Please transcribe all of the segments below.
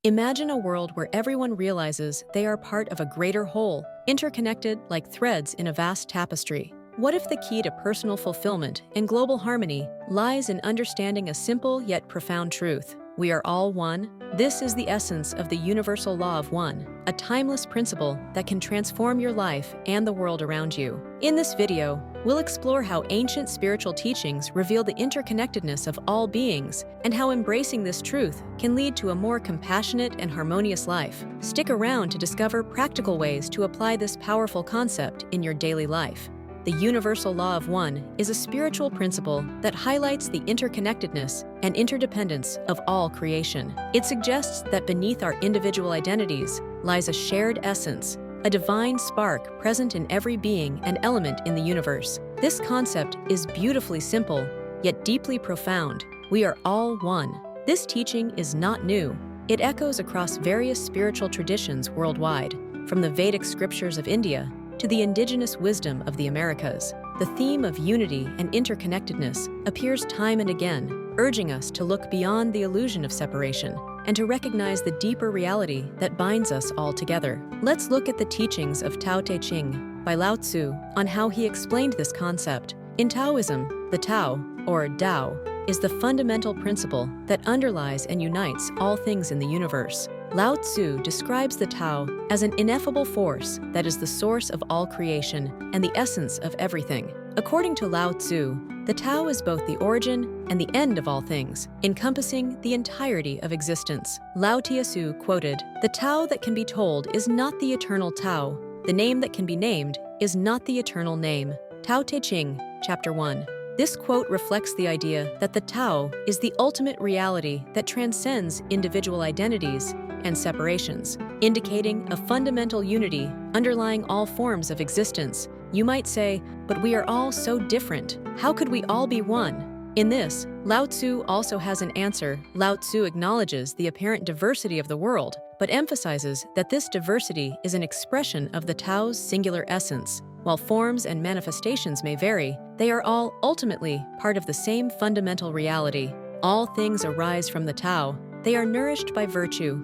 Imagine a world where everyone realizes they are part of a greater whole, interconnected like threads in a vast tapestry. What if the key to personal fulfillment and global harmony lies in understanding a simple yet profound truth? We are all one. This is the essence of the universal law of one, a timeless principle that can transform your life and the world around you. In this video, we'll explore how ancient spiritual teachings reveal the interconnectedness of all beings and how embracing this truth can lead to a more compassionate and harmonious life. Stick around to discover practical ways to apply this powerful concept in your daily life. The universal law of one is a spiritual principle that highlights the interconnectedness and interdependence of all creation. It suggests that beneath our individual identities lies a shared essence, a divine spark present in every being and element in the universe. This concept is beautifully simple, yet deeply profound. We are all one. This teaching is not new. It echoes across various spiritual traditions worldwide, from the Vedic scriptures of India to the indigenous wisdom of the Americas. The theme of unity and interconnectedness appears time and again, urging us to look beyond the illusion of separation and to recognize the deeper reality that binds us all together. Let's look at the teachings of Tao Te Ching by Lao Tzu on how he explained this concept. In Taoism, the Tao, or Tao, is the fundamental principle that underlies and unites all things in the universe. Lao Tzu describes the Tao as an ineffable force that is the source of all creation and the essence of everything. According to Lao Tzu, the Tao is both the origin and the end of all things, encompassing the entirety of existence. Lao Tzu quoted, "The Tao that can be told is not the eternal Tao. The name that can be named is not the eternal name." Tao Te Ching, Chapter 1. This quote reflects the idea that the Tao is the ultimate reality that transcends individual identities and separations, indicating a fundamental unity underlying all forms of existence. You might say, but we are all so different. How could we all be one? In this, Lao Tzu also has an answer. Lao Tzu acknowledges the apparent diversity of the world, but emphasizes that this diversity is an expression of the Tao's singular essence. While forms and manifestations may vary, they are all ultimately part of the same fundamental reality. All things arise from the Tao. They are nourished by virtue.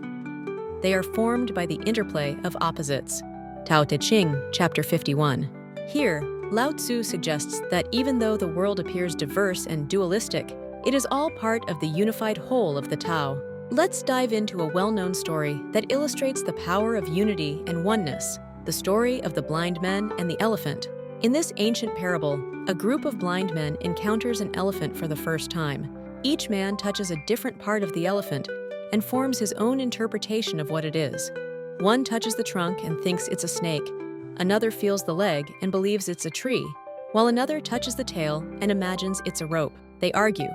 They are formed by the interplay of opposites. Tao Te Ching, Chapter 51. Here, Lao Tzu suggests that even though the world appears diverse and dualistic, it is all part of the unified whole of the Tao. Let's dive into a well-known story that illustrates the power of unity and oneness, the story of the blind men and the elephant. In this ancient parable, a group of blind men encounters an elephant for the first time. Each man touches a different part of the elephant and forms his own interpretation of what it is. One touches the trunk and thinks it's a snake. Another feels the leg and believes it's a tree, while another touches the tail and imagines it's a rope. They argue,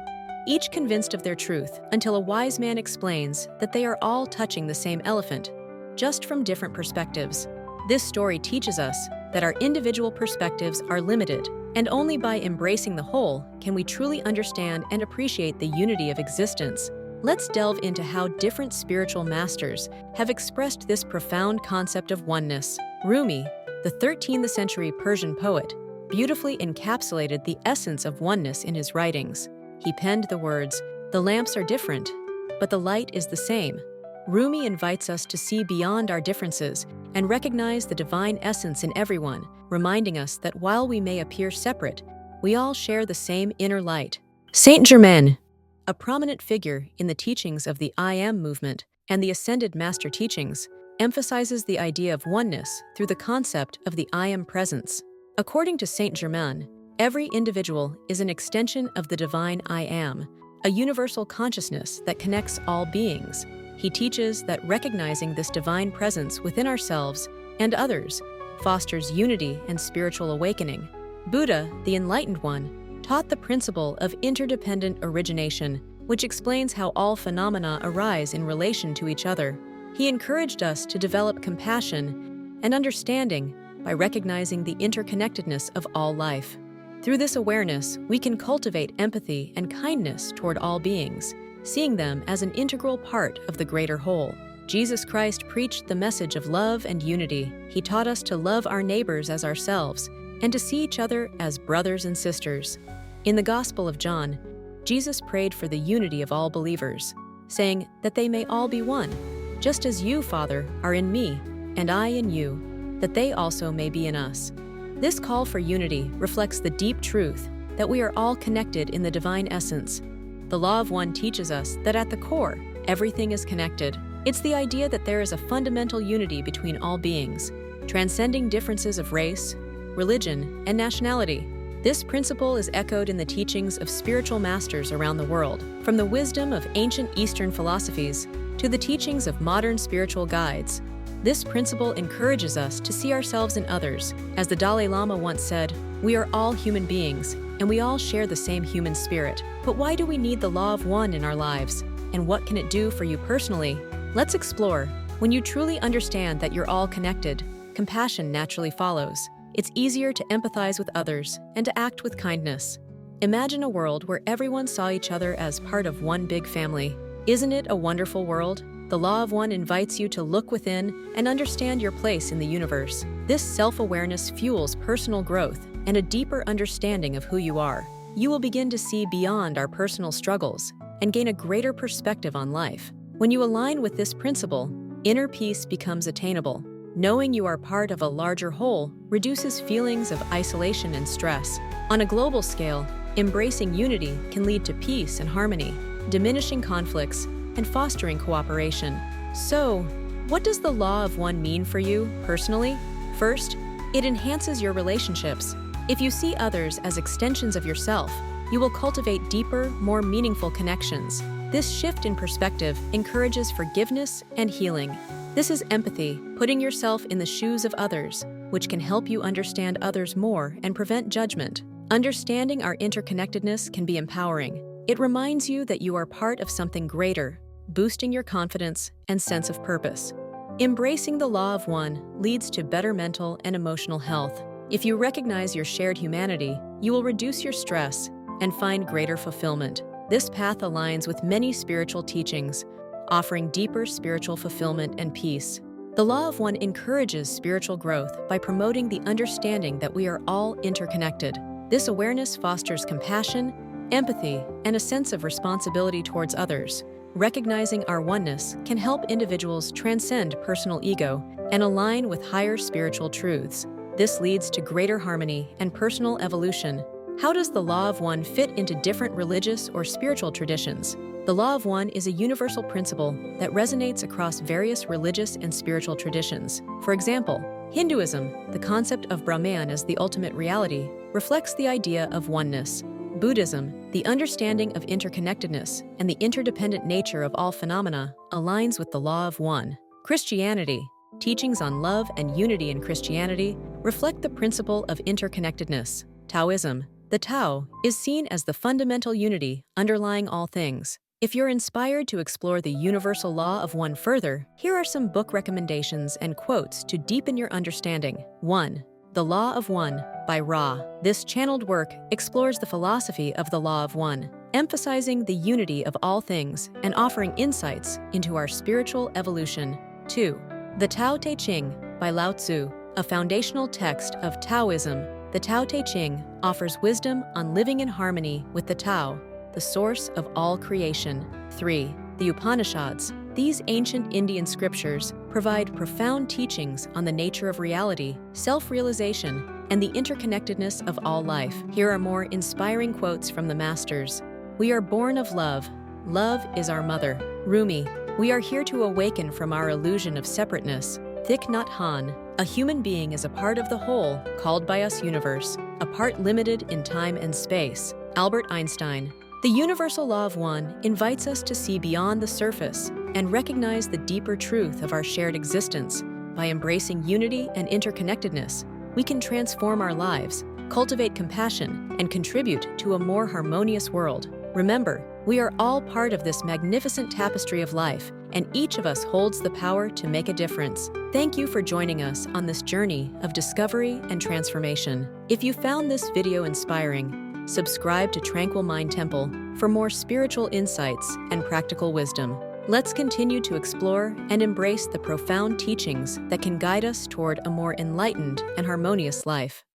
each convinced of their truth, until a wise man explains that they are all touching the same elephant, just from different perspectives. This story teaches us that our individual perspectives are limited, and only by embracing the whole can we truly understand and appreciate the unity of existence. Let's delve into how different spiritual masters have expressed this profound concept of oneness. Rumi, the 13th century Persian poet, beautifully encapsulated the essence of oneness in his writings. He penned the words, "The lamps are different, but the light is the same." Rumi invites us to see beyond our differences and recognize the divine essence in everyone, reminding us that while we may appear separate, we all share the same inner light. Saint Germain, a prominent figure in the teachings of the I Am movement and the Ascended Master teachings, emphasizes the idea of oneness through the concept of the I Am presence. According to Saint Germain, every individual is an extension of the divine I Am, a universal consciousness that connects all beings. He teaches that recognizing this divine presence within ourselves and others fosters unity and spiritual awakening. Buddha, the Enlightened One, taught the principle of interdependent origination, which explains how all phenomena arise in relation to each other. He encouraged us to develop compassion and understanding by recognizing the interconnectedness of all life. Through this awareness, we can cultivate empathy and kindness toward all beings, seeing them as an integral part of the greater whole. Jesus Christ preached the message of love and unity. He taught us to love our neighbors as ourselves and to see each other as brothers and sisters. In the Gospel of John, Jesus prayed for the unity of all believers, saying that they may all be one. just as you, Father, are in me, and I in you, that they also may be in us. This call for unity reflects the deep truth that we are all connected in the divine essence. The Law of One teaches us that at the core, everything is connected. It's the idea that there is a fundamental unity between all beings, transcending differences of race, religion, and nationality. This principle is echoed in the teachings of spiritual masters around the world, from the wisdom of ancient Eastern philosophies to the teachings of modern spiritual guides. This principle encourages us to see ourselves in others. As the Dalai Lama once said, we are all human beings, and we all share the same human spirit. But why do we need the Law of One in our lives? And what can it do for you personally? Let's explore. When you truly understand that you're all connected, compassion naturally follows. It's easier to empathize with others and to act with kindness. Imagine a world where everyone saw each other as part of one big family. Isn't it a wonderful world? The Law of One invites you to look within and understand your place in the universe. This self-awareness fuels personal growth and a deeper understanding of who you are. You will begin to see beyond our personal struggles and gain a greater perspective on life. When you align with this principle, inner peace becomes attainable. Knowing you are part of a larger whole reduces feelings of isolation and stress. On a global scale, embracing unity can lead to peace and harmony, diminishing conflicts, and fostering cooperation. So, what does the Law of One mean for you personally? First, it enhances your relationships. If you see others as extensions of yourself, you will cultivate deeper, more meaningful connections. This shift in perspective encourages forgiveness and healing. This is empathy, putting yourself in the shoes of others, which can help you understand others more and prevent judgment. Understanding our interconnectedness can be empowering. It reminds you that you are part of something greater, boosting your confidence and sense of purpose. Embracing the Law of One leads to better mental and emotional health. If you recognize your shared humanity, you will reduce your stress and find greater fulfillment. This path aligns with many spiritual teachings, offering deeper spiritual fulfillment and peace. The Law of One encourages spiritual growth by promoting the understanding that we are all interconnected. This awareness fosters compassion, empathy, and a sense of responsibility towards others. Recognizing our oneness can help individuals transcend personal ego and align with higher spiritual truths. This leads to greater harmony and personal evolution. How does the Law of One fit into different religious or spiritual traditions? The Law of One is a universal principle that resonates across various religious and spiritual traditions. For example, Hinduism, the concept of Brahman as the ultimate reality, reflects the idea of oneness. Buddhism, the understanding of interconnectedness and the interdependent nature of all phenomena, aligns with the Law of One. Christianity, teachings on love and unity in Christianity, reflect the principle of interconnectedness. Taoism, the Tao, is seen as the fundamental unity underlying all things. If you're inspired to explore the universal Law of One further, here are some book recommendations and quotes to deepen your understanding. 1. The Law of One by Ra. This channeled work explores the philosophy of the Law of One, emphasizing the unity of all things and offering insights into our spiritual evolution. 2. The Tao Te Ching by Lao Tzu, a foundational text of Taoism. The Tao Te Ching offers wisdom on living in harmony with the Tao, the source of all creation. 3. The Upanishads. These ancient Indian scriptures provide profound teachings on the nature of reality, self-realization, and the interconnectedness of all life. Here are more inspiring quotes from the masters. We are born of love. Love is our mother. Rumi. We are here to awaken from our illusion of separateness. Thich Nhat Hanh. A human being is a part of the whole, called by us universe, a part limited in time and space. Albert Einstein. The universal Law of One invites us to see beyond the surface and recognize the deeper truth of our shared existence. By embracing unity and interconnectedness, we can transform our lives, cultivate compassion, and contribute to a more harmonious world. Remember, we are all part of this magnificent tapestry of life, and each of us holds the power to make a difference. Thank you for joining us on this journey of discovery and transformation. If you found this video inspiring, subscribe to Tranquil Mind Temple for more spiritual insights and practical wisdom. Let's continue to explore and embrace the profound teachings that can guide us toward a more enlightened and harmonious life.